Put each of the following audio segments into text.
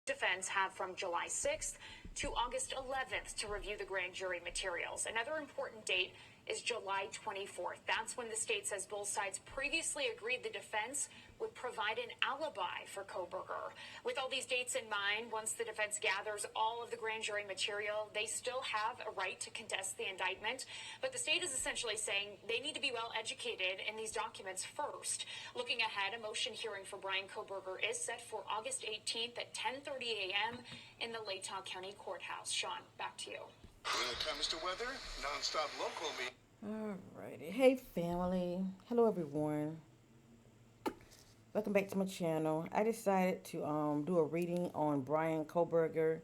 Defense have from July 6th to August 11th to review the grand jury materials. Another important date is July 24th. That's when the state says both sides previously agreed the defense would provide an alibi for Kohberger. With all these dates in mind, once the defense gathers all of the grand jury material, they still have a right to contest the indictment. But the state is essentially saying they need to be well educated in these documents first. Looking ahead, a motion hearing for Bryon Kohberger is set for August 18th at 10:30 a.m. in the Latah County Courthouse. Sean, back to you. When it comes to weather, non-stop local means. Alrighty. Hey family. Hello everyone. Welcome back to my channel. I decided to do a reading on Bryon Kohberger.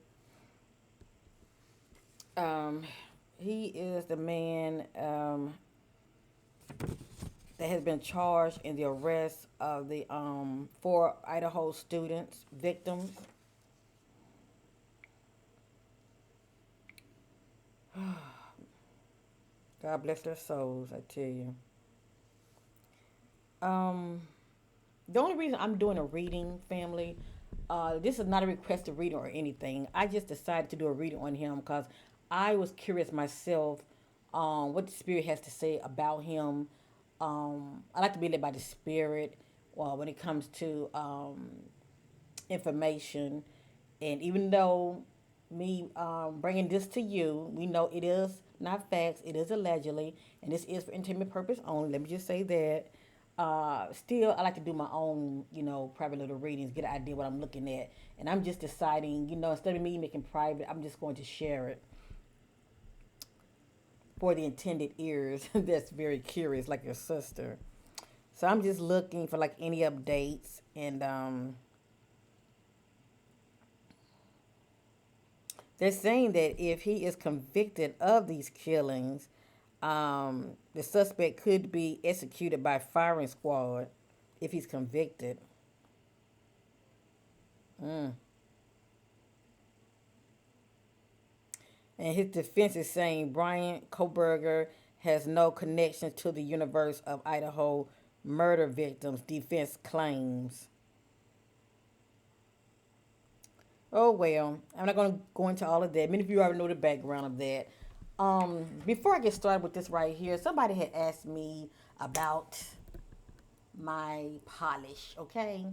He is the man that has been charged in the arrest of the 4 Idaho students, victims. God bless their souls, I tell you. The only reason I'm doing a reading, family, this is not a requested reading or anything. I just decided to do a reading on him because I was curious myself what the Spirit has to say about him. I like to be led by the Spirit when it comes to information. And even though me bringing this to you, we know it is not facts, it is allegedly, and this is for entertainment purpose only. Let me just say that. Still, I like to do my own, private little readings, get an idea what I'm looking at. And I'm just deciding, instead of me making private, I'm just going to share it for the intended ears that's very curious, like your sister. So I'm just looking for, like, any updates. And they're saying that if he is convicted of these killings, the suspect could be executed by firing squad if he's convicted. And his defense is saying Bryon Kohberger has no connection to the universe of Idaho murder victims, defense claims. Oh, well, I'm not going to go into all of that. Many of you already know the background of that. Before I get started with this right here, somebody had asked me about my polish, okay?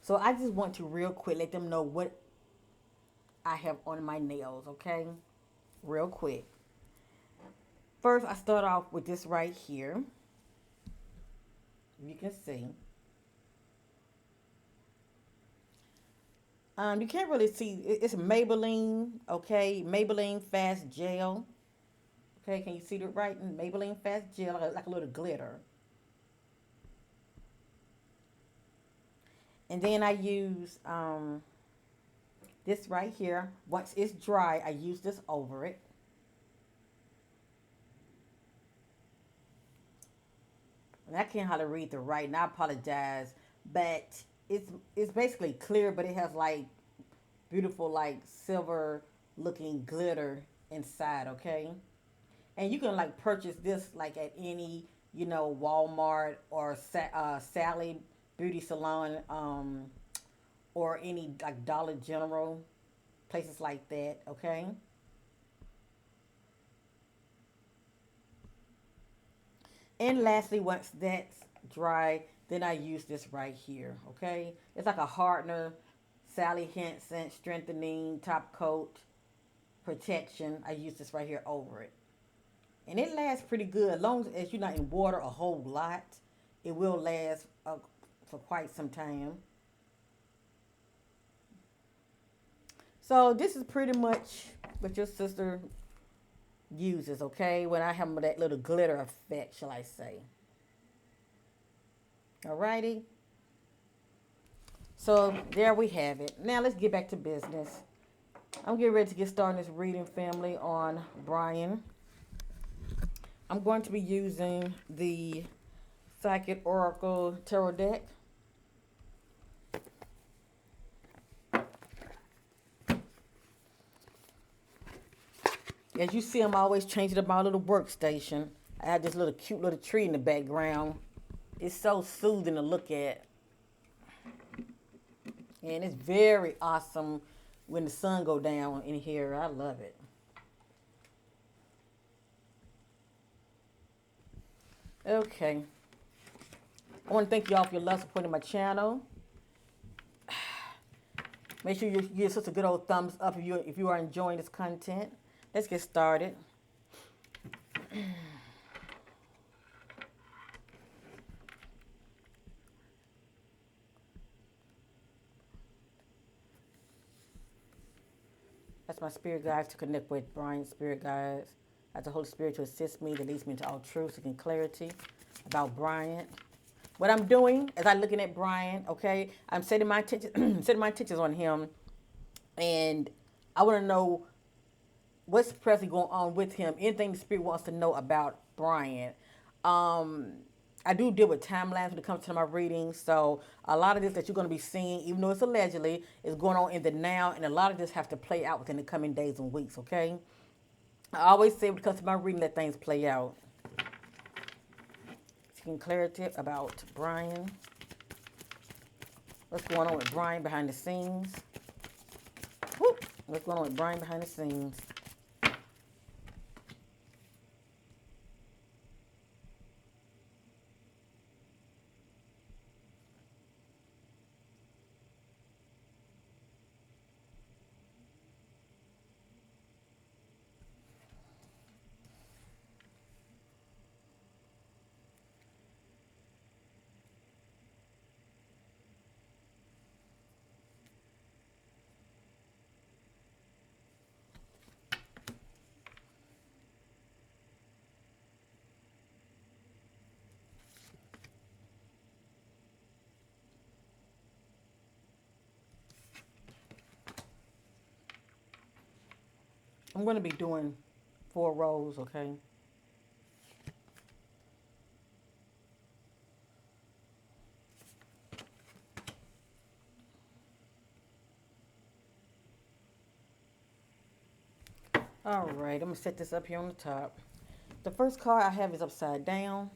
So I just want to real quick let them know what I have on my nails, okay? Real quick. First, I start off with this right here. You can see. You can't really see. It's Maybelline, okay? Maybelline Fast Gel. Okay, can you see the writing? Maybelline Fast Gel, like a little glitter. And then I use this right here. Once it's dry, I use this over it. And I can't hardly read the writing. I apologize, but it's basically clear, but it has like beautiful like silver looking glitter inside, okay? And you can like purchase this like at any, Walmart or Sally Beauty Salon, or any like Dollar General, places like that, okay? And lastly, once that's dry, then I use this right here, okay? It's like a hardener, Sally Hansen strengthening top coat protection. I use this right here over it. And it lasts pretty good. As long as you're not in water a whole lot, it will last for quite some time. So this is pretty much what your sister uses, okay? When I have that little glitter effect, shall I say. Alrighty. So there we have it. Now let's get back to business. I'm getting ready to get started this reading, family, on Bryon. I'm going to be using the Psychic Oracle Tarot deck. As you see, I'm always changing up my little workstation. I have this little cute little tree in the background. It's so soothing to look at. And it's very awesome when the sun go down in here. I love it. Okay. I want to thank y'all for your love supporting my channel. Make sure you give us a good old thumbs up if you are enjoying this content. Let's get started. That's my spirit guides to connect with Bryon's spirit guides. That's the Holy Spirit to assist me, that leads me into all truth, seeking clarity about Bryon. What I'm doing is I'm looking at Bryon, okay? I'm setting my attention, setting my intentions on him, and I want to know what's presently going on with him. Anything the Spirit wants to know about Bryon. I do deal with timelines when it comes to my readings, so a lot of this that you're going to be seeing, even though it's allegedly, is going on in the now, and a lot of this have to play out within the coming days and weeks, okay? I always say when it comes to my reading, let things play out. Seeking clarity about Bryon. What's going on with Bryon behind the scenes? Woo! What's going on with Bryon behind the scenes? I'm going to be doing 4 rows, okay? All right, I'm going to set this up here on the top. The first card I have is upside down.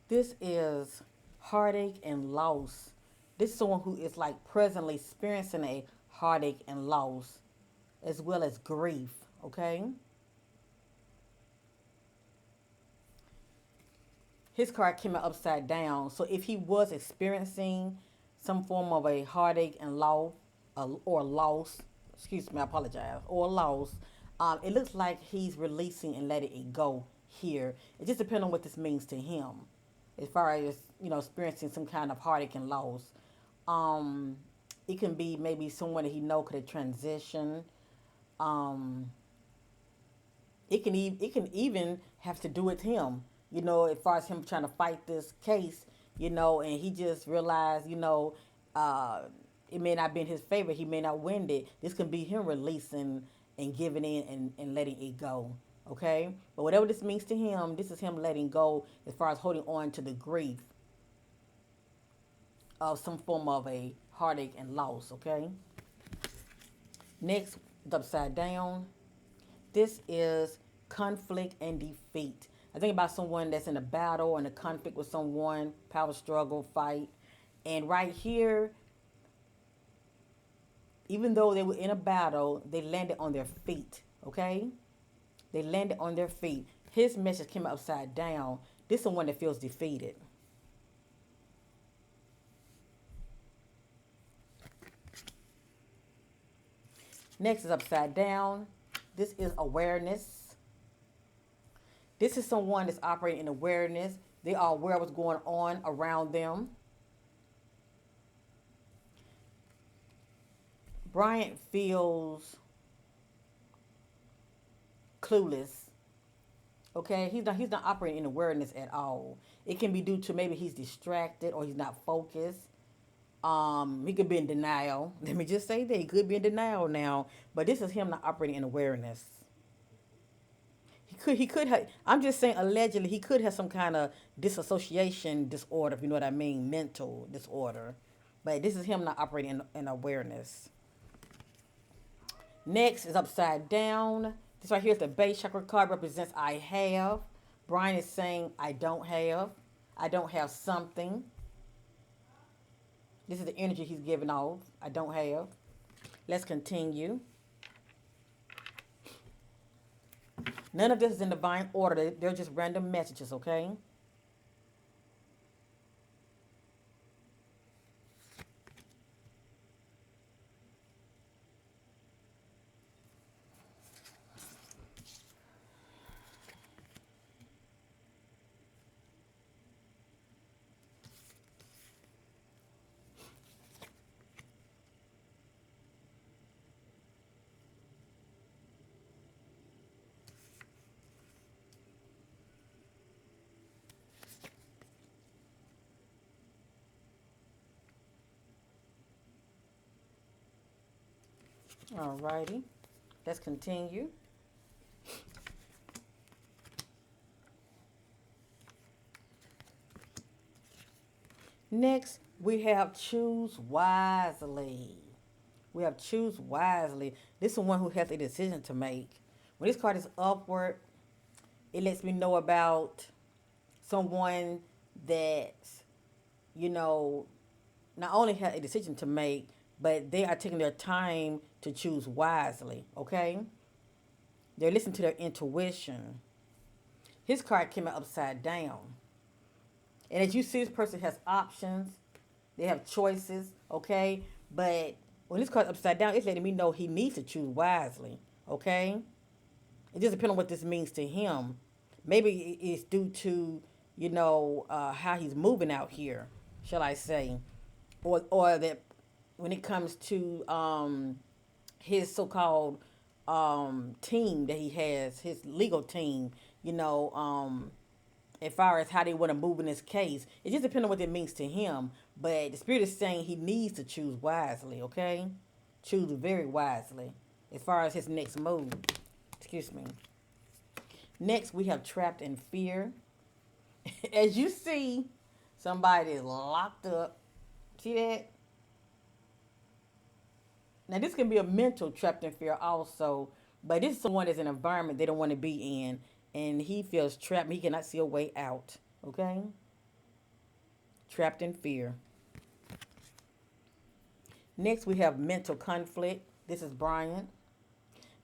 This is heartache and loss. This is someone who is like presently experiencing a heartache and loss, as well as grief, okay? His card came out upside down. So if he was experiencing some form of a heartache and loss, or loss, excuse me, I apologize, or loss, it looks like he's releasing and letting it go here. It just depends on what this means to him, as far as, you know, experiencing some kind of heartache and loss. It can be maybe someone that he know could have transitioned. It can even have to do with him, you know, as far as him trying to fight this case, you know, and he just realized, you know, it may not be in his favor. He may not win it. This can be him releasing and giving in and letting it go, okay? But whatever this means to him, this is him letting go as far as holding on to the grief of some form of a heartache and loss, okay? Next, the upside down. This is conflict and defeat. I think about someone that's in a battle and a conflict with someone, power struggle, fight. And right here, even though they were in a battle, they landed on their feet, okay? They landed on their feet. His message came upside down. This is someone that feels defeated. Next is upside down. This is awareness. This is someone that's operating in awareness. They are aware of what's going on around them. Bryon feels clueless. Okay, he's not operating in awareness at all. It can be due to maybe he's distracted or he's not focused. He could be in denial. Let me just say that he could be in denial now. But this is him not operating in awareness. He could have, I'm just saying allegedly, he could have some kind of disassociation disorder, if you know what I mean, mental disorder. But this is him not operating in awareness. Next is upside down. This right here is the base chakra card, represents I have. Bryon is saying I don't have. I don't have something. This is the energy he's giving off. I don't have. Let's continue. None of this is in divine order. They're just random messages, okay? Alrighty. Let's continue. Next, we have choose wisely. We have choose wisely. This is one who has a decision to make. When this card is upward, it lets me know about someone that, you know, not only has a decision to make, but they are taking their time to choose wisely, okay? They're listening to their intuition. His card came out upside down. And as you see, this person has options. They have choices, okay? But when this card's upside down, it's letting me know he needs to choose wisely, okay? It just depends on what this means to him. Maybe it's due to, how he's moving out here, shall I say. Or that when it comes to his so-called team that he has, his legal team, as far as how they want to move in this case. It just depends on what it means to him. But the spirit is saying he needs to choose wisely, okay? Choose very wisely as far as his next move. Excuse me. Next, we have trapped in fear. As you see, somebody is locked up. See that? Now, this can be a mental trapped in fear also, but this is someone that's in an environment they don't want to be in, and he feels trapped. He cannot see a way out, okay? Trapped in fear. Next, we have mental conflict. This is Bryon.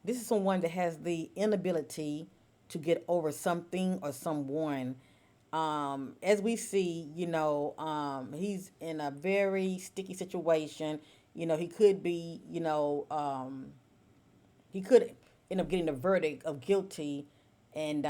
This is someone that has the inability to get over something or someone. As we see, he's in a very sticky situation. He could be, he could end up getting a verdict of guilty, and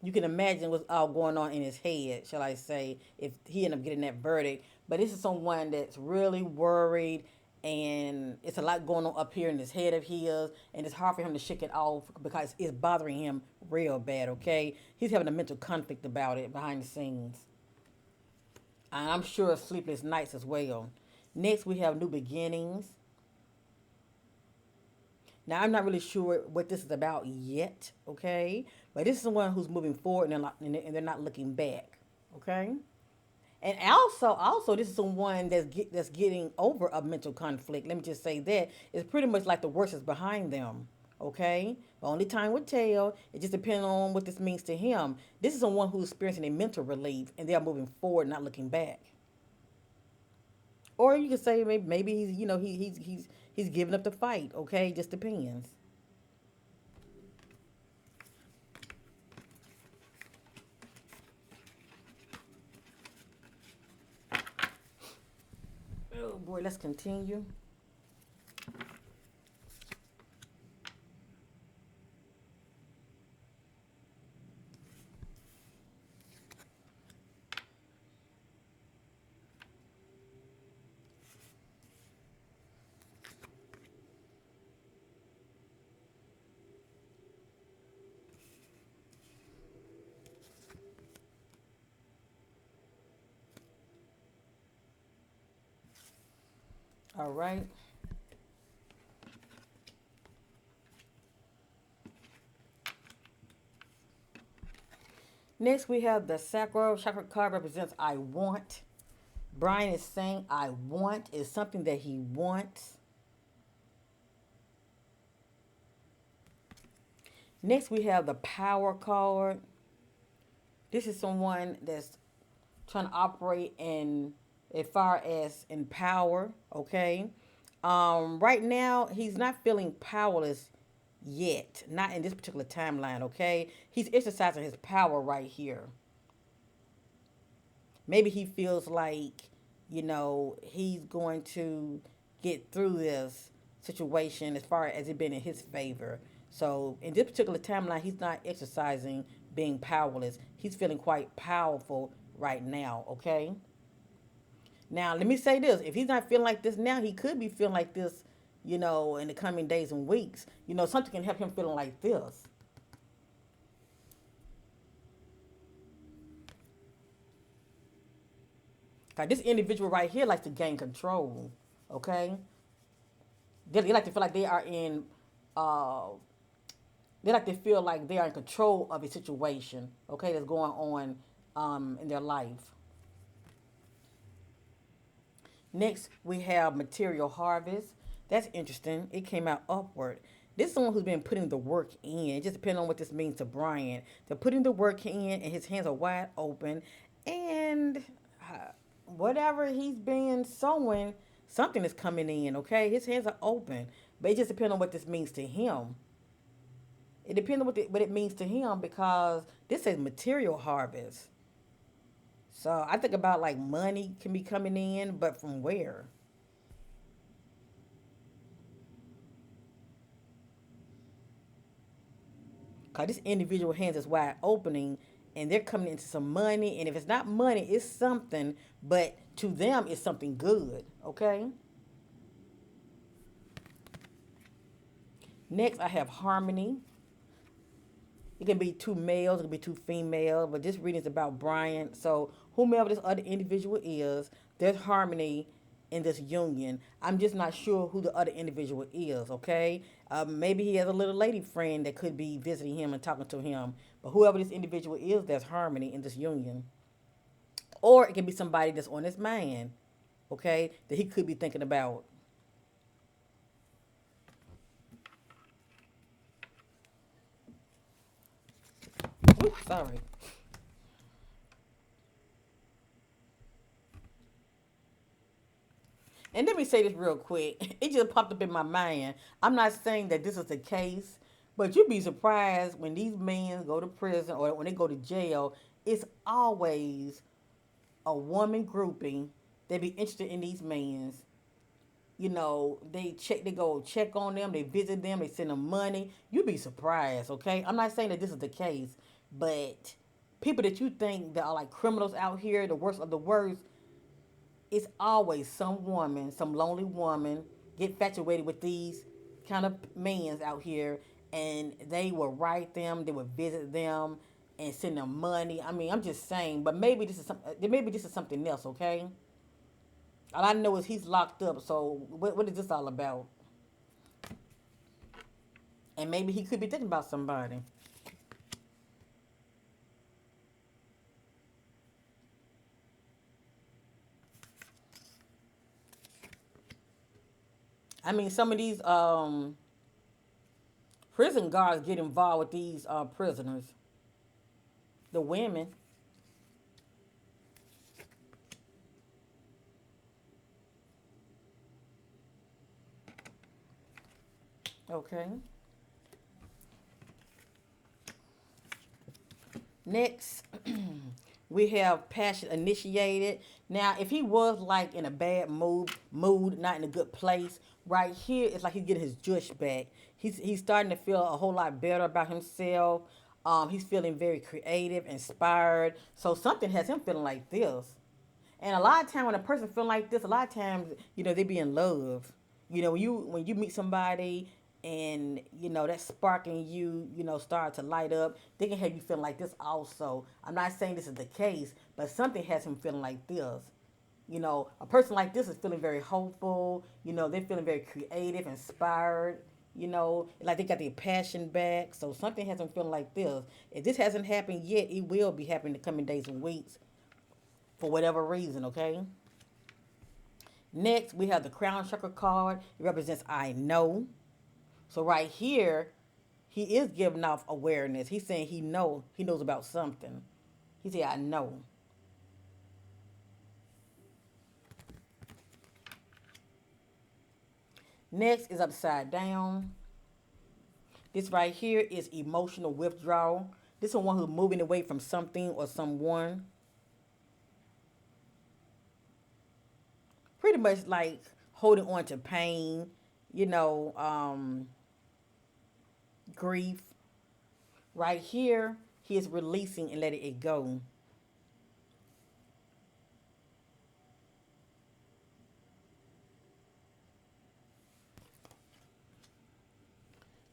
you can imagine what's all going on in his head, shall I say, if he ended up getting that verdict. But this is someone that's really worried, and it's a lot going on up here in his head of his, and it's hard for him to shake it off because it's bothering him real bad, okay? He's having a mental conflict about it behind the scenes. And I'm sure sleepless nights as well. Next, we have new beginnings. Now, I'm not really sure what this is about yet, okay? But this is someone who's moving forward and they're not looking back, okay? And also, this is someone that's getting over a mental conflict. Let me just say that. It's pretty much like the worst is behind them, okay? But only time will tell. It just depends on what this means to him. This is someone who's experiencing a mental relief, and they are moving forward, not looking back. Or you could say maybe he's giving up the fight, okay? Just depends. Oh boy, let's continue. All right. Next, we have the sacral chakra card represents I want. Bryon is saying I want is something that he wants. Next, we have the power card. This is someone that's trying to operate in as far as in power, okay? Right now, he's not feeling powerless yet, not in this particular timeline, okay? He's exercising his power right here. Maybe he feels like, he's going to get through this situation as far as it being in his favor. So in this particular timeline, he's not exercising being powerless. He's feeling quite powerful right now, okay? Now, let me say this. If he's not feeling like this now, he could be feeling like this, in the coming days and weeks. Something can help him feeling like this. Cause this individual right here likes to gain control, okay? They like to feel like they are in, uh, they like to feel like they are in control of a situation, okay, that's going on in their life. Next, we have material harvest. That's interesting. It came out upward. This is someone who's been putting the work in. It just depends on what this means to Bryon. They're putting the work in, and his hands are wide open. And whatever he's been sowing, something is coming in, okay? His hands are open. But it just depends on what this means to him. It depends on what it means to him because this is material harvest. So I think about like money can be coming in, but from where? Cause this individual hands is wide opening, and they're coming into some money. And if it's not money, it's something. But to them, it's something good. Okay. Next, I have harmony. It can be two males, it can be two females, but this reading is about Bryon. So whomever this other individual is, there's harmony in this union. I'm just not sure who the other individual is, okay? Maybe he has a little lady friend that could be visiting him and talking to him. But whoever this individual is, there's harmony in this union. Or it can be somebody that's on his mind, okay, that he could be thinking about. Oops, sorry. And let me say this real quick. It just popped up in my mind. I'm not saying that this is the case, but you'd be surprised when these men go to prison or when they go to jail, it's always a woman grouping. They be interested in these men. They go check on them, they visit them, they send them money. You'd be surprised, okay? I'm not saying that this is the case, but people that you think that are like criminals out here, the worst of the worst, it's always some woman, some lonely woman, get infatuated with these kind of men out here, and they will write them, they will visit them, and send them money. I mean, I'm just saying, but maybe this is something else, okay? All I know is he's locked up. So what is this all about? And maybe he could be thinking about somebody. I mean, some of these prison guards get involved with these prisoners, the women. Okay. Next, we have passion initiated. Now, if he was like in a bad mood, not in a good place, right here, it's like he's getting his juice back. He's starting to feel a whole lot better about himself. He's feeling very creative, inspired. So something has him feeling like this. And a lot of times when a person feel like this, a lot of times, they be in love. When you meet somebody and that spark in you, start to light up, they can have you feeling like this also. I'm not saying this is the case, but something has him feeling like this. A person like this is feeling very hopeful. They're feeling very creative, inspired. Like they got their passion back. So something has them feeling like this. If this hasn't happened yet, it will be happening in the coming days and weeks for whatever reason, okay? Next, we have the crown chakra card. It represents I know. So right here, he is giving off awareness. He's saying he knows about something. He said, I know. Next is upside down. This right here is emotional withdrawal. This is one who's moving away from something or someone. Pretty much like holding on to pain, you know, grief. Right here, he is releasing and letting it go.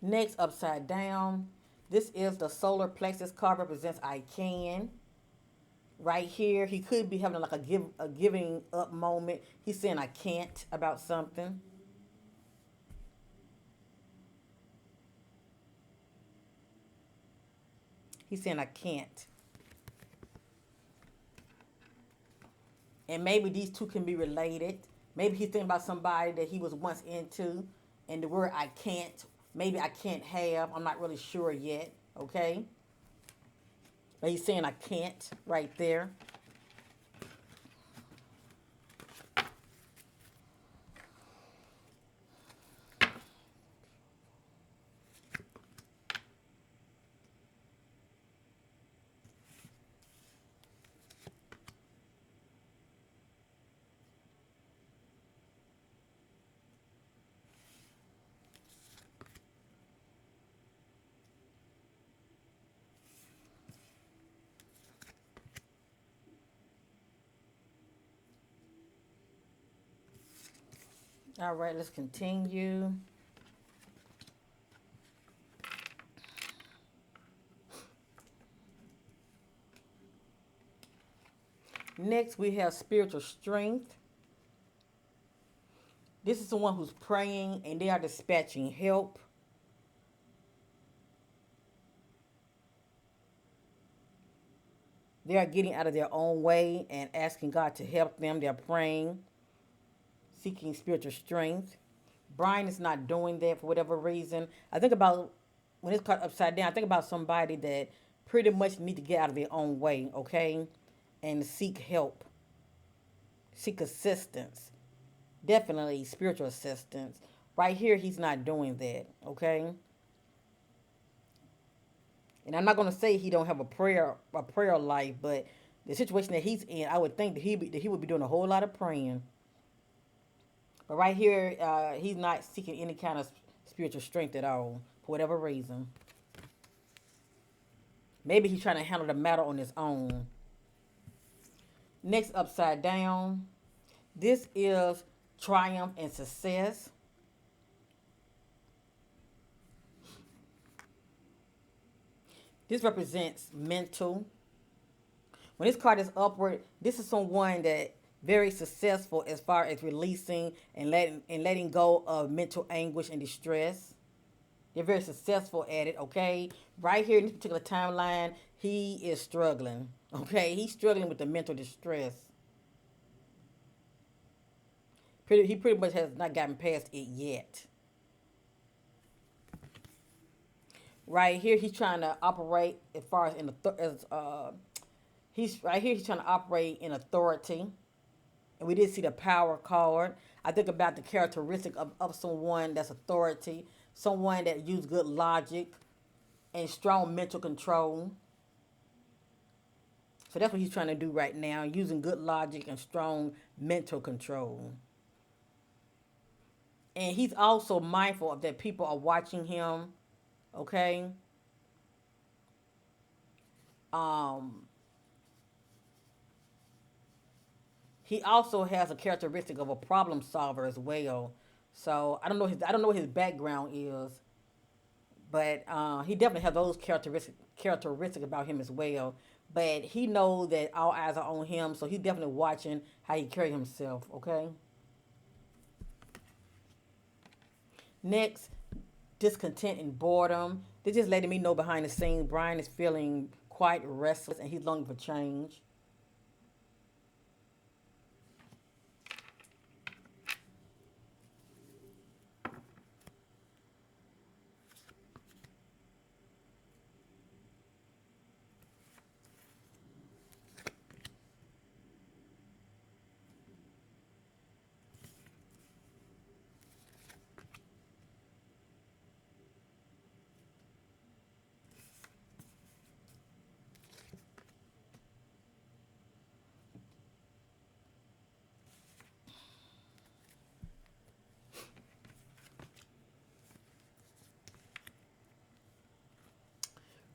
Next, upside down. This is the solar plexus card, represents I can. Right here, he could be having like a giving up moment. He's saying I can't about something. He's saying I can't. And maybe these two can be related. Maybe he's thinking about somebody that he was once into, and the word I can't, maybe I can't have. I'm not really sure yet, okay? But he's saying I can't right there. All right, let's continue. Next, we have spiritual strength. This is someone who's praying and they are dispatching help. They are getting out of their own way and asking God to help them. They're praying, seeking spiritual strength. Bryon is not doing that for whatever reason. I think about when it's cut upside down, I think about somebody that pretty much need to get out of their own way, okay? And seek help, seek assistance. Definitely spiritual assistance. Right here, he's not doing that, okay? And I'm not gonna say he don't have a prayer life, but the situation that he's in, I would think that he would be doing a whole lot of praying. But right here, he's not seeking any kind of spiritual strength at all for whatever reason. Maybe he's trying to handle the matter on his own. Next, upside down. This is triumph and success. This represents mental. When this card is upward, this is someone that very successful as far as releasing and letting go of mental anguish and distress. They're very successful at it, okay? Right here in this particular timeline, he is struggling, okay? He's struggling with the mental distress. He pretty much has not gotten past it yet. Right here, he's trying to operate as far as he's right here. He's trying to operate in authority, and we did see the power card. I think about the characteristic of someone that's authority, someone that uses good logic and strong mental control. So that's what he's trying to do right now, using good logic and strong mental control. And he's also mindful of that people are watching him, okay? He also has a characteristic of a problem solver as well. So I don't know what his background is, but he definitely has those characteristics about him as well. But he knows that all eyes are on him, so he's definitely watching how he carry himself. Okay. Next, discontent and boredom. They're just letting me know behind the scenes, Bryon is feeling quite restless and he's longing for change.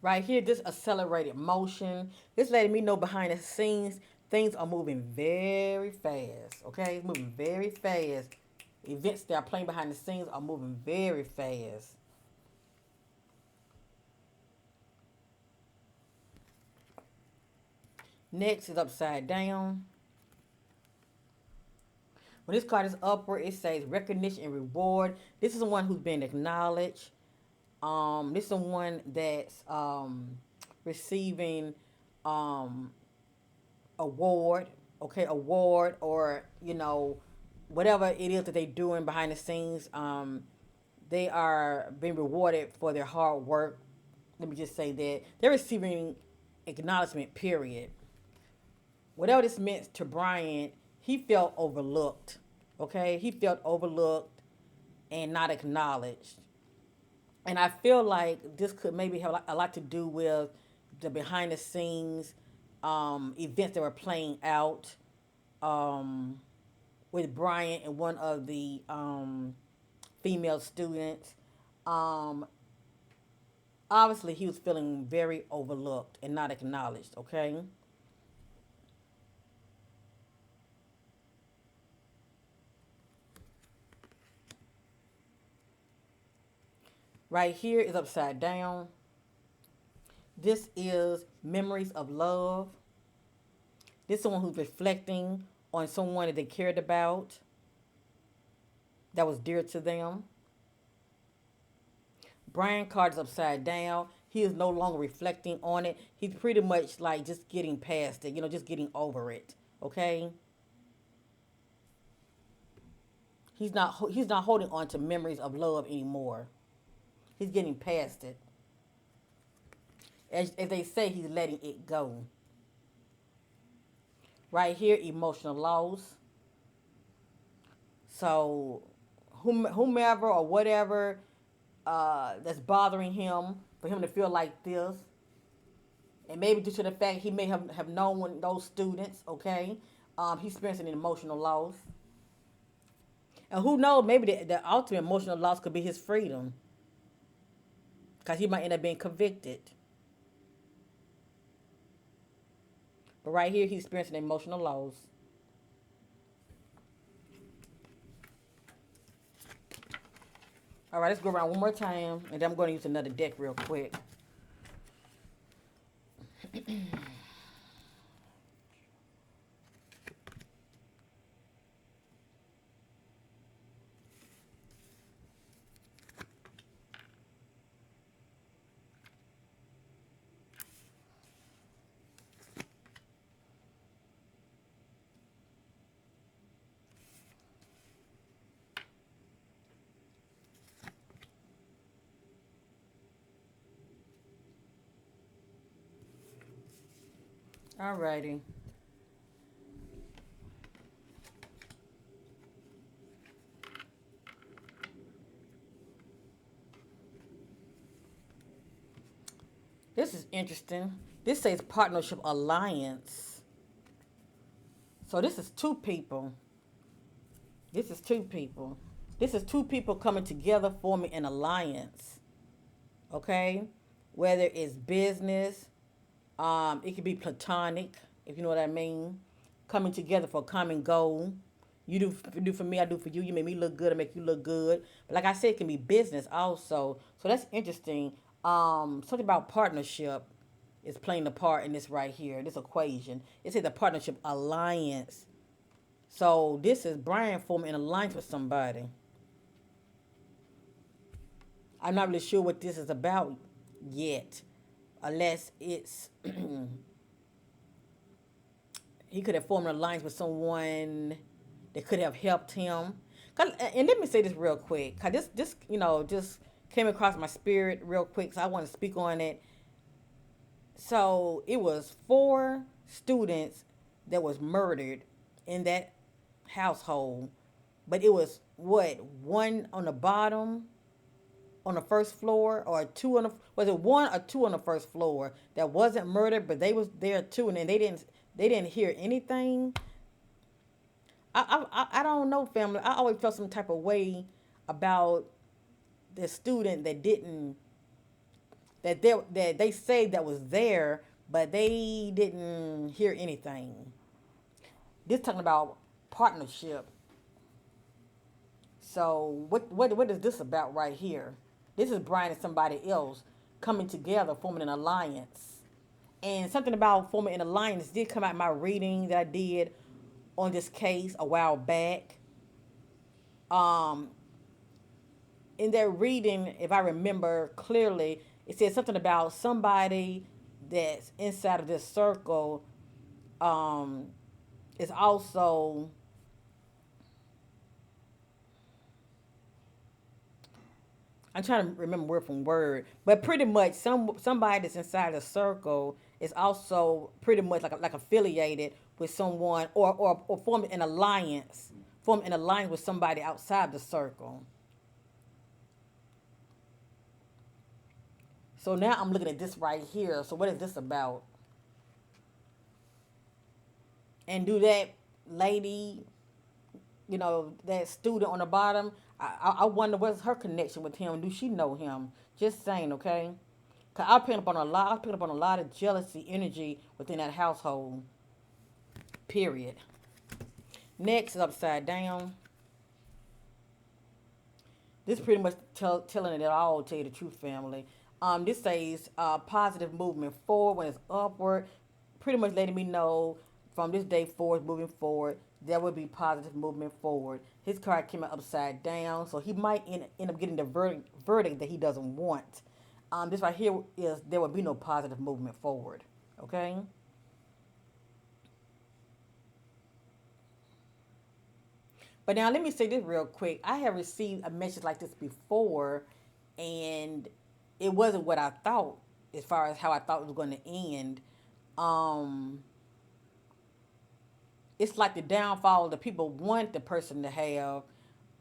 Right here, this accelerated motion. This letting me know behind the scenes, things are moving very fast. Okay, moving very fast. Events that are playing behind the scenes are moving very fast. Next is upside down. When this card is upward, it says recognition and reward. This is the one who's been acknowledged. This is the one that's receiving um award, okay, award, or whatever it is that they're doing behind the scenes. They are being rewarded for their hard work. Let me just say that they're receiving acknowledgement. Period. Whatever this meant to Bryon, he felt overlooked. Okay, he felt overlooked and not acknowledged. And I feel like this could maybe have a lot to do with the behind the scenes events that were playing out with Bryon and one of the female students. Um, Obviously, he was feeling very overlooked and not acknowledged, okay? Right here is upside down. This is memories of love. This is someone who's reflecting on someone that they cared about, that was dear to them. Bryon card is upside down. He is no longer reflecting on it. He's pretty much like just getting past it, just getting over it. Okay? He's not holding on to memories of love anymore. He's getting past it. As they say, he's letting it go. Right here, emotional loss. So, whomever or whatever that's bothering him, for him to feel like this, and maybe due to the fact he may have known those students, okay, he's experiencing an emotional loss. And who knows, maybe the ultimate emotional loss could be his freedom, because he might end up being convicted. But right here, he's experiencing emotional loss. All right, let's go around one more time, and then I'm going to use another deck real quick. All righty. This is interesting. This says partnership alliance. So this is two people. This is two people. This is two people coming together, forming an alliance. Okay? Whether it's business, it could be platonic, if you know what I mean. Coming together for a common goal. You do for me, I do for you. You make me look good, I make you look good. But like I said, it can be business also. So that's interesting. Something about partnership is playing a part in this right here, this equation. It says the partnership alliance. So this is Bryon forming an alliance with somebody. I'm not really sure what this is about yet, unless it's he could have formed an alliance with someone that could have helped him. And let me say this real quick, cause this just came across my spirit real quick, so I want to speak on it. So it was 4 students that was murdered in that household, but it was one on the bottom, on the first floor, or 2 on the, was it 1 or 2 on the first floor that wasn't murdered, but they was there too, and then they didn't hear anything. I don't know, family. I always felt some type of way about the student that didn't that they say that was there, but they didn't hear anything. This talking about partnership. So what is this about right here? This is Bryon and somebody else coming together, forming an alliance. And something about forming an alliance did come out in my reading that I did on this case a while back. Um, in that reading, if I remember clearly, it said something about somebody that's inside of this circle um, is also, I'm trying to remember word from word, but pretty much somebody that's inside the circle is also pretty much like affiliated with someone, or form an alliance with somebody outside the circle. So now I'm looking at this right here. So what is this about? And do that lady, that student on the bottom, I wonder what's her connection with him. Do she know him? Just saying, okay? Cause I was picking up on a lot of jealousy energy within that household. Period. Next is upside down. This pretty much telling it all. Tell you the truth, family. This says positive movement forward when it's upward. Pretty much letting me know from this day forward, moving forward, there will be positive movement forward. His card came out upside down, so he might end up getting the verdict that he doesn't want. This right here is there will be no positive movement forward. Okay. But now let me say this real quick. I have received a message like this before, and it wasn't what I thought as far as how I thought it was going to end. Um, it's like the downfall that people want the person to have.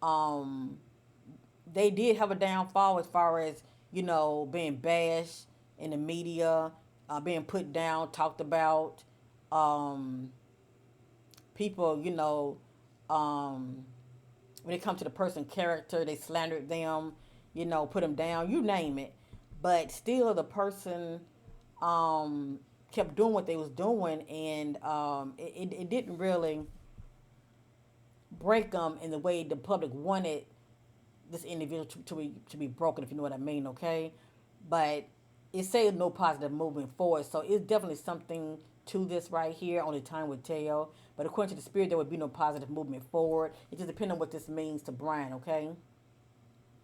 Um, they did have a downfall as far as being bashed in the media, being put down, talked about. Um, People, um, when it comes to the person's character, they slandered them, put them down, you name it. But still, the person um, kept doing what they was doing, and it didn't really break them in the way the public wanted this individual to be broken, if you know what I mean, okay? But it says no positive movement forward, so it's definitely something to this right here. Only time would tell. But according to the spirit, there would be no positive movement forward. It just depends on what this means to Bryon, okay?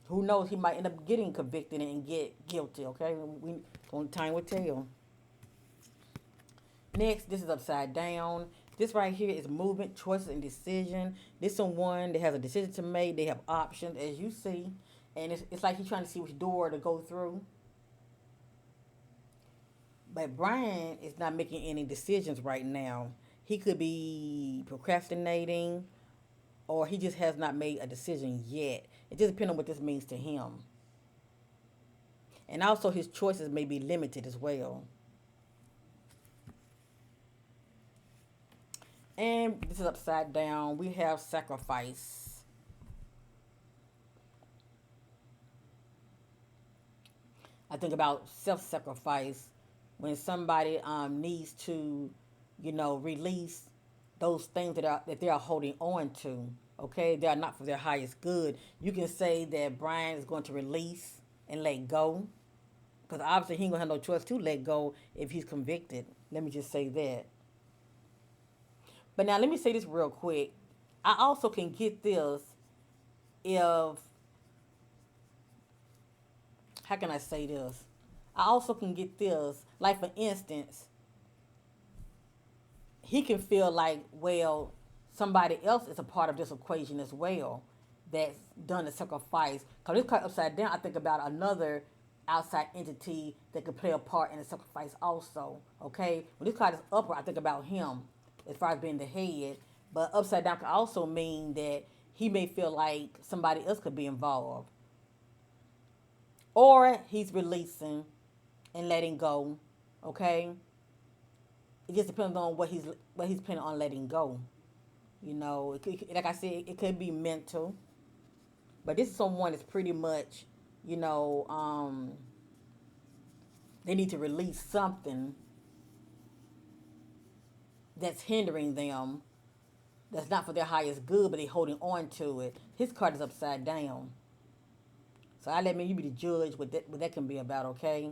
Who knows? He might end up getting convicted and get guilty, okay? Only time would tell. Next, this is upside down. This right here is movement, choices, and decision. This someone that has a decision to make. They have options, as you see. And it's like he's trying to see which door to go through. But Bryon is not making any decisions right now. He could be procrastinating, or he just has not made a decision yet. It just depends on what this means to him. And also his choices may be limited as well. And this is upside down. We have sacrifice. I think about self-sacrifice when somebody needs to, release those things that they are holding on to. Okay, they are not for their highest good. You can say that Bryon is going to release and let go, because obviously he ain't gonna have no choice to let go if he's convicted. Let me just say that. But now let me say this real quick. I also can get this if, how can I say this? I also can get this, like for instance, he can feel like, well, somebody else is a part of this equation as well that's done the sacrifice. Because this card upside down, I think about another outside entity that could play a part in the sacrifice also. Okay? When this card is upward, I think about him as far as being the head. But upside down could also mean that he may feel like somebody else could be involved. Or he's releasing and letting go. Okay? It just depends on what he's planning on letting go. Like I said, it could be mental. But this is someone that's pretty much, They need to release something that's hindering them, that's not for their highest good, but they're holding on to it. His card is upside down. So I let me you be the judge what that can be about, okay?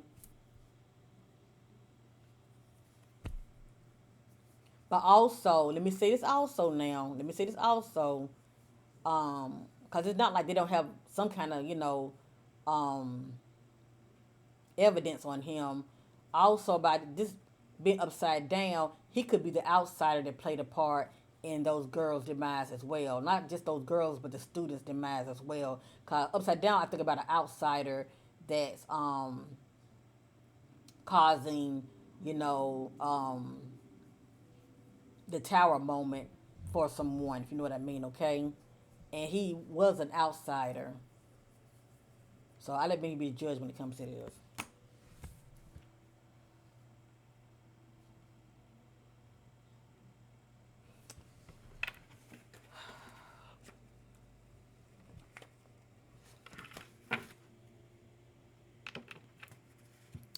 But also, let me say this also now. Let me say this also. Because it's not like they don't have some kind of, um, evidence on him. Also, by this being upside down, he could be the outsider that played a part in those girls' demise as well. Not just those girls, but the students' demise as well. Cause upside down, I think about an outsider that's causing, you know, the tower moment for someone, if you know what I mean, okay? And he was an outsider. So I let me be the judge when it comes to this.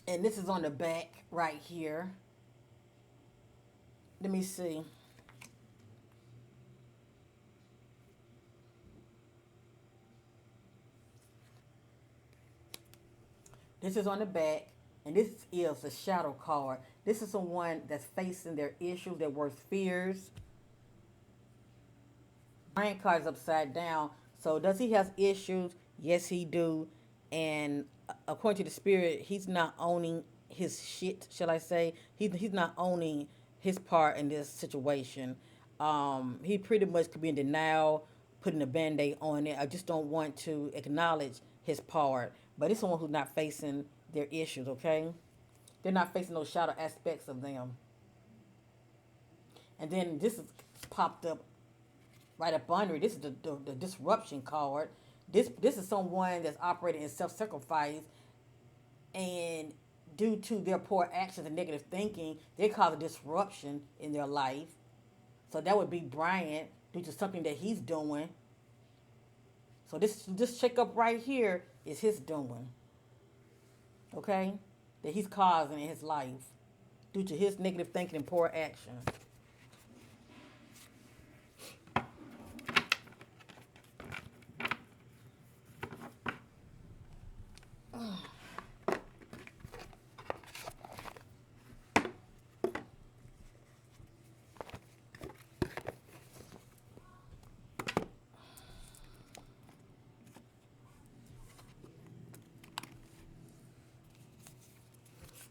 And this is on the back right here. Let me see. This is on the back, and this is the shadow card. This is someone that's facing their issues, their worst fears. Bryon card is upside down. So does he have issues? Yes, he do. And according to the spirit, he's not owning his shit, shall I say. He's not owning his part in this situation. He pretty much could be in denial, putting a band-aid on it. I just don't want to acknowledge his part. But it's someone who's not facing their issues, okay? They're not facing those shadow aspects of them. And then this is popped up right up under it. This is the disruption card. This is someone that's operating in self-sacrifice, and due to their poor actions and negative thinking, they cause a disruption in their life. So that would be Bryon due to something that he's doing. So this shake-up right here is his doing. Okay? That he's causing in his life due to his negative thinking and poor action.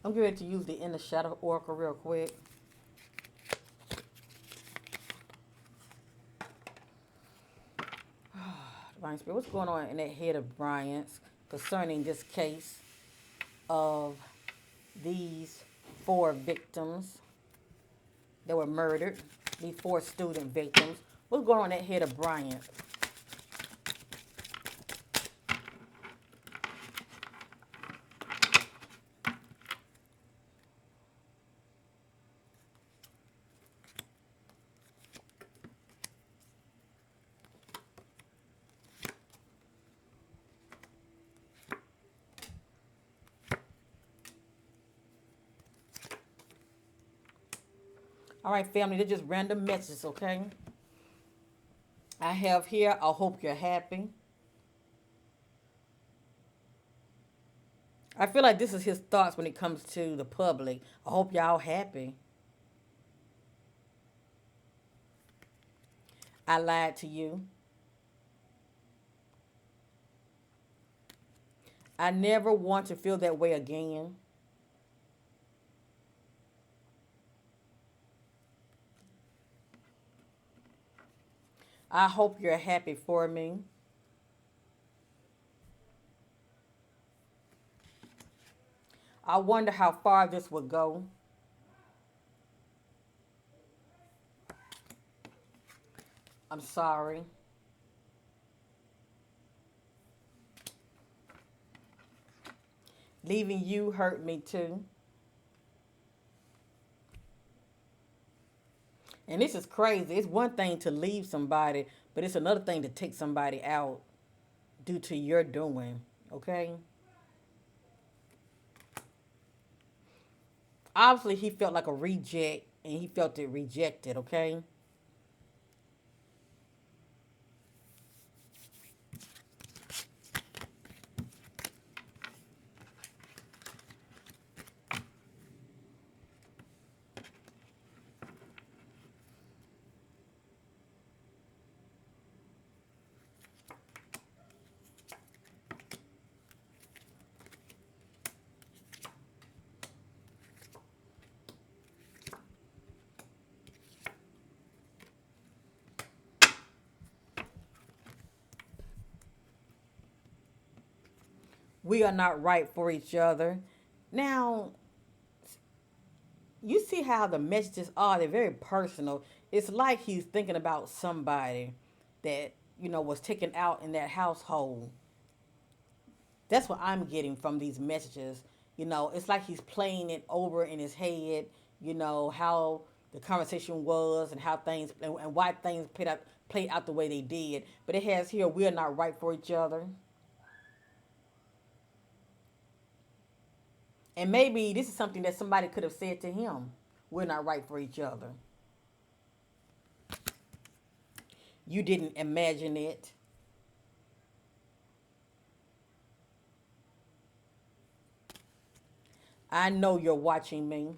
I'm going to use the Inner Shadow Oracle real quick. Divine Spirit, what's going on in that head of Bryon's concerning this case of these 4 victims that were murdered, these 4 student victims? What's going on in that head of Bryon? All right, family, they're just random messages, okay? I have here, I hope you're happy. I feel like this is his thoughts when it comes to the public. I hope y'all happy. I lied to you. I never want to feel that way again. I hope you're happy for me. I wonder how far this would go. I'm sorry. Leaving you hurt me too. And this is crazy. It's one thing to leave somebody, but it's another thing to take somebody out due to your doing. Okay? Obviously, he felt like a reject and he felt it rejected, okay? We are not right for each other. Now, you see how the messages are, they're very personal. It's like he's thinking about somebody that, was taken out in that household. That's what I'm getting from these messages. It's like he's playing it over in his head, how the conversation was and how things and why things played out the way they did. But it has here, we are not right for each other. And maybe this is something that somebody could have said to him. We're not right for each other. You didn't imagine it. I know you're watching me.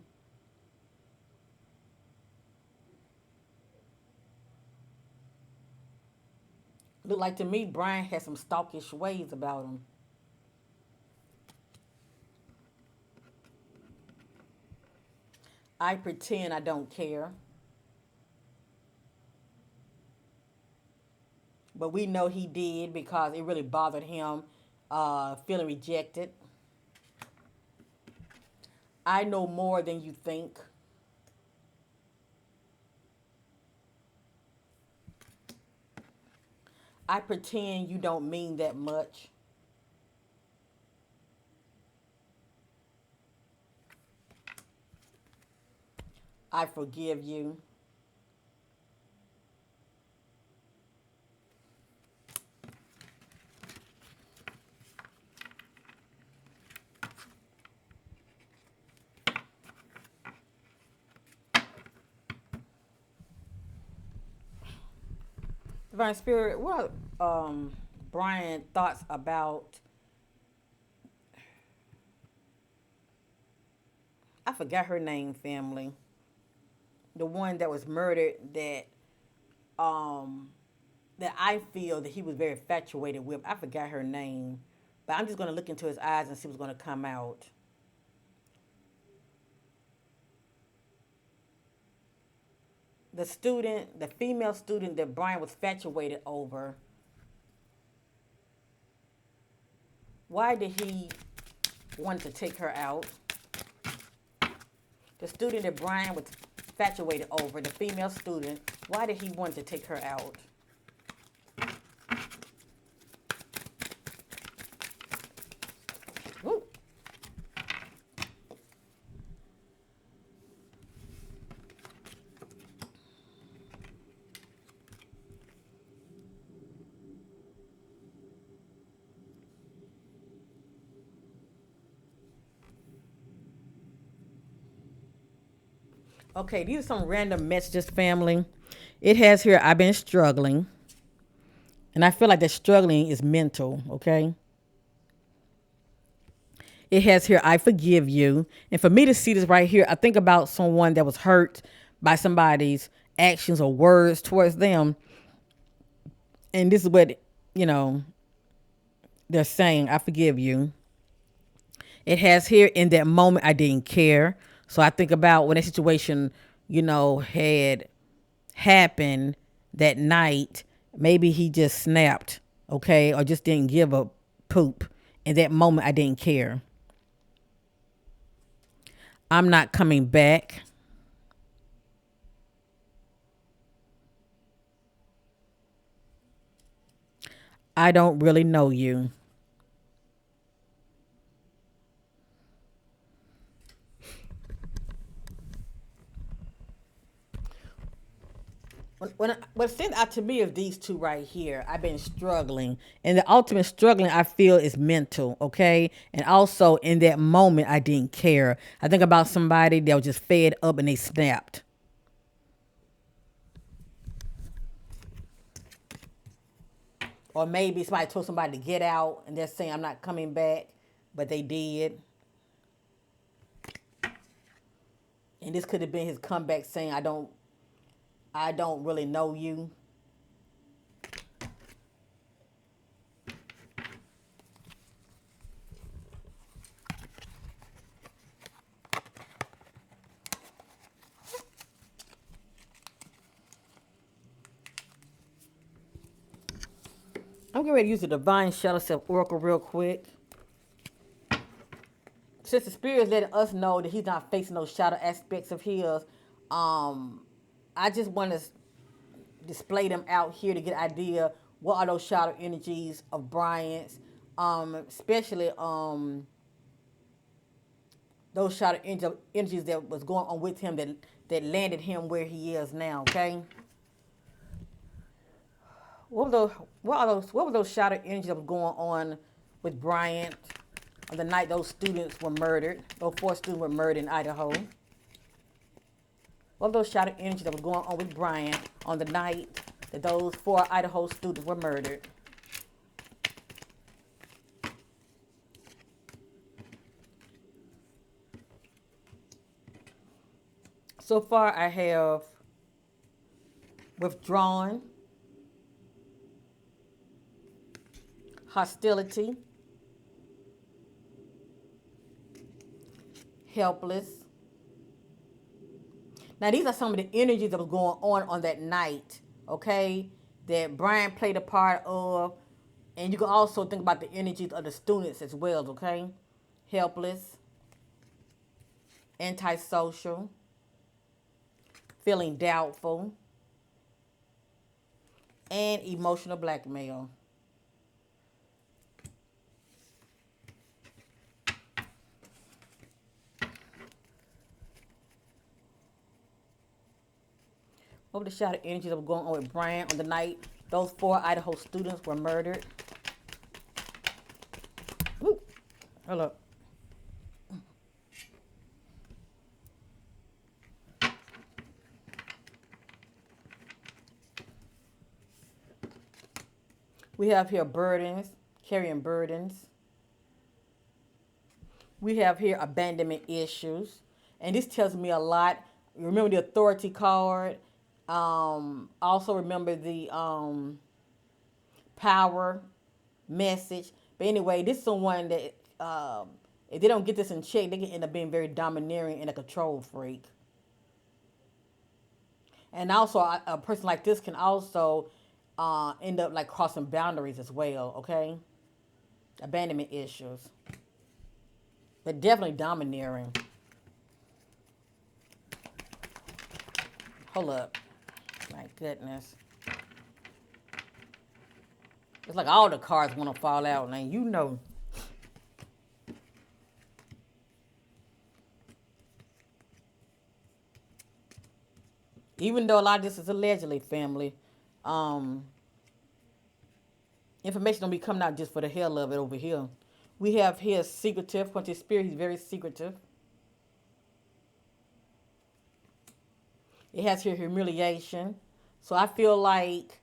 Look like to me, Bryon has some stalkish ways about him. I pretend I don't care. But we know he did because it really bothered him feeling rejected. I know more than you think. I pretend you don't mean that much. I forgive you. Divine Spirit, what Bryon thoughts about, I forgot her name, family. The one that was murdered um that I feel that he was very infatuated with. I forgot her name. But I'm just gonna look into his eyes and see what's gonna come out. The female student that Bryon was infatuated over, why did he want to take her out? The student that Bryon was infatuated over, the female student, why did he want to take her out? Woo. Okay, these are some random messages, family. It has here, I've been struggling. And I feel like the struggling is mental, okay? It has here, I forgive you. And for me to see this right here, I think about someone that was hurt by somebody's actions or words towards them. And this is what, you know, they're saying, I forgive you. It has here, in that moment, I didn't care. So I think about when that situation, had happened that night, maybe he just snapped, okay, or just didn't give a poop. In that moment, I didn't care. I'm not coming back. I don't really know you. What stands out to me is these two right here. I've been struggling, and the ultimate struggling I feel is mental, okay? And also in that moment, I didn't care. I think about somebody that was just fed up and they snapped. Or maybe somebody told somebody to get out and they're saying, I'm not coming back, but they did. And this could have been his comeback saying, I don't really know you. I'm getting ready to use the Divine Shadow Self Oracle real quick. Since the Spirit is letting us know that he's not facing those shadow aspects of his, I just want to display them out here to get an idea what are those shadow energies of Bryant's, especially those shadow energies that was going on with him that landed him where he is now. Okay. What were those shadow energies that was going on with Bryant on the night those students were murdered? Those 4 students were murdered in Idaho. What were those shadow energies that was going on with Bryant on the night that those 4 Idaho students were murdered? So far, I have withdrawn, hostility, helpless. Now, these are some of the energies that was going on that night, okay, that Brian played a part of. And you can also think about the energies of the students as well, okay? Helpless, antisocial, feeling doubtful, and emotional blackmail. What were the shadow energies that were going on with Brian on the night those 4 Idaho students were murdered? Ooh, hold up. We have here burdens, carrying burdens. We have here abandonment issues. And this tells me a lot. Remember the authority card. Also remember the power message. But anyway, this is someone that if they don't get this in check, they can end up being very domineering and a control freak. And also, a person like this can also end up like crossing boundaries as well, okay? Abandonment issues. But definitely domineering. Hold up. My goodness. It's like all the cards want to fall out, and you know. Even though a lot of this is allegedly family, information don't be coming out just for the hell of it over here. We have here secretive. Once his spirit, he's very secretive. It has here humiliation. So I feel like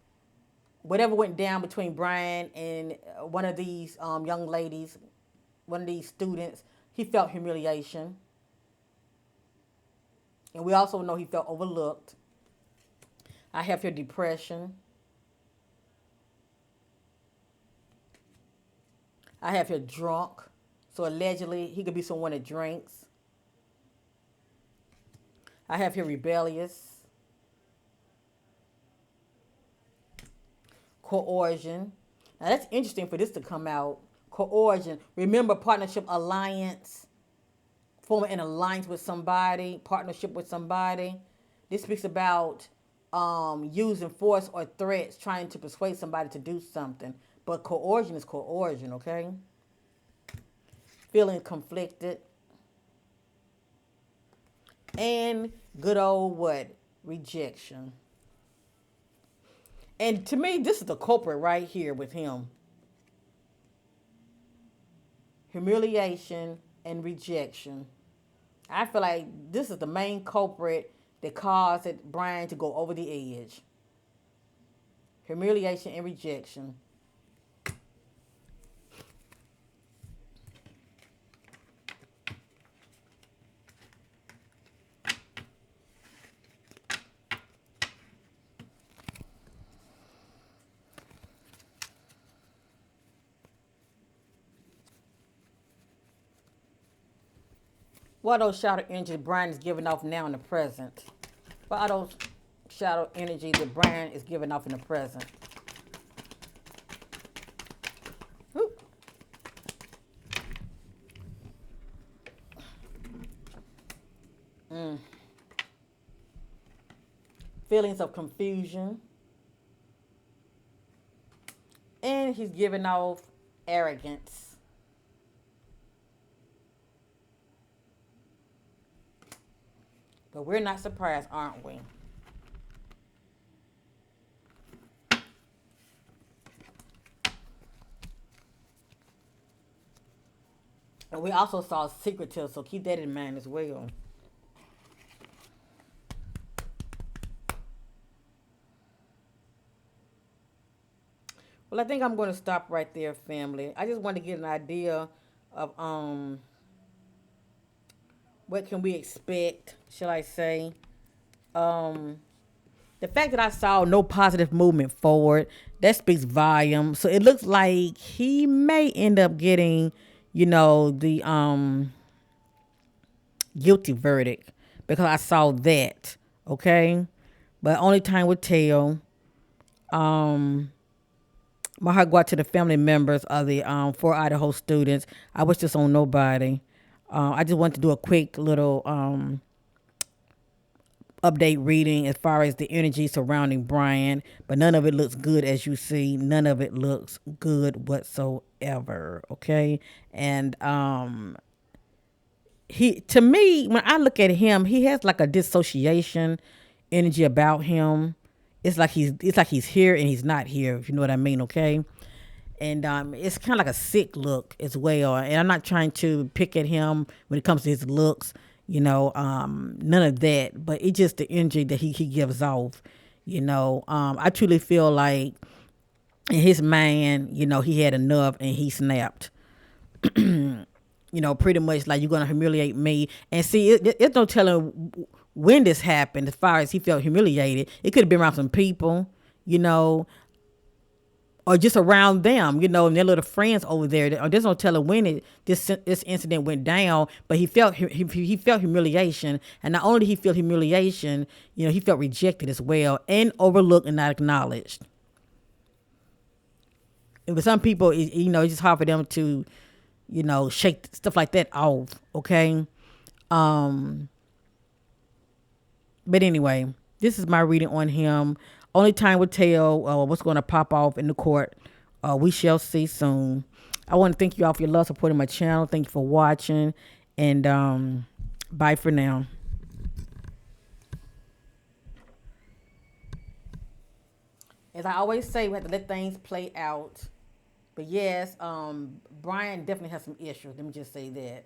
whatever went down between Brian and one of these young ladies, one of these students, he felt humiliation. And we also know he felt overlooked. I have here depression. I have here drunk. So allegedly, he could be someone that drinks. I have here rebellious. Coercion. Now that's interesting for this to come out. Coercion. Remember, partnership, alliance. Forming an alliance with somebody. Partnership with somebody. This speaks about using force or threats, trying to persuade somebody to do something. But coercion is coercion, okay? Feeling conflicted. And good old what? Rejection. And to me, this is the culprit right here with him. Humiliation and rejection. I feel like this is the main culprit that caused Bryon to go over the edge. Humiliation and rejection. What are those shadow energy Bryon is giving off now in the present? What are those shadow energy that Bryon is giving off in the present? Whew. Feelings of confusion. And he's giving off arrogance. But we're not surprised, aren't we? And we also saw secretive, so keep that in mind as well. Well, I think I'm going to stop right there, family. I just want to get an idea of what can we expect, shall I say. The fact that I saw no positive movement forward, that speaks volume. So it looks like he may end up getting, the guilty verdict because I saw that. Okay, but only time will tell. My heart go out to the family members of the 4 Idaho students. I wish this on nobody. I just want to do a quick little update reading as far as the energy surrounding Bryon, but none of it looks good, as you see. None of it looks good whatsoever. Okay, and to me, when I look at him, he has like a dissociation energy about him. It's like he's here and he's not here, if you know what I mean, okay? And it's kind of like a sick look as well. And I'm not trying to pick at him when it comes to his looks, none of that. But it's just the energy that he gives off, I truly feel like in his mind, he had enough and he snapped. Pretty much like, you're going to humiliate me. And see, it's no telling when this happened as far as he felt humiliated. It could have been around some people, or just around them, and their little friends over there. There's no telling when this incident went down, but he felt he felt humiliation. And not only did he feel humiliation, he felt rejected as well, and overlooked and not acknowledged. And with some people, it's just hard for them to shake stuff like that off, okay? But anyway, this is my reading on him. Only time will tell what's going to pop off in the court. We shall see soon. I want to thank you all for your love, supporting my channel. Thank you for watching. And bye for now. As I always say, we have to let things play out. But yes, Bryon definitely has some issues. Let me just say that.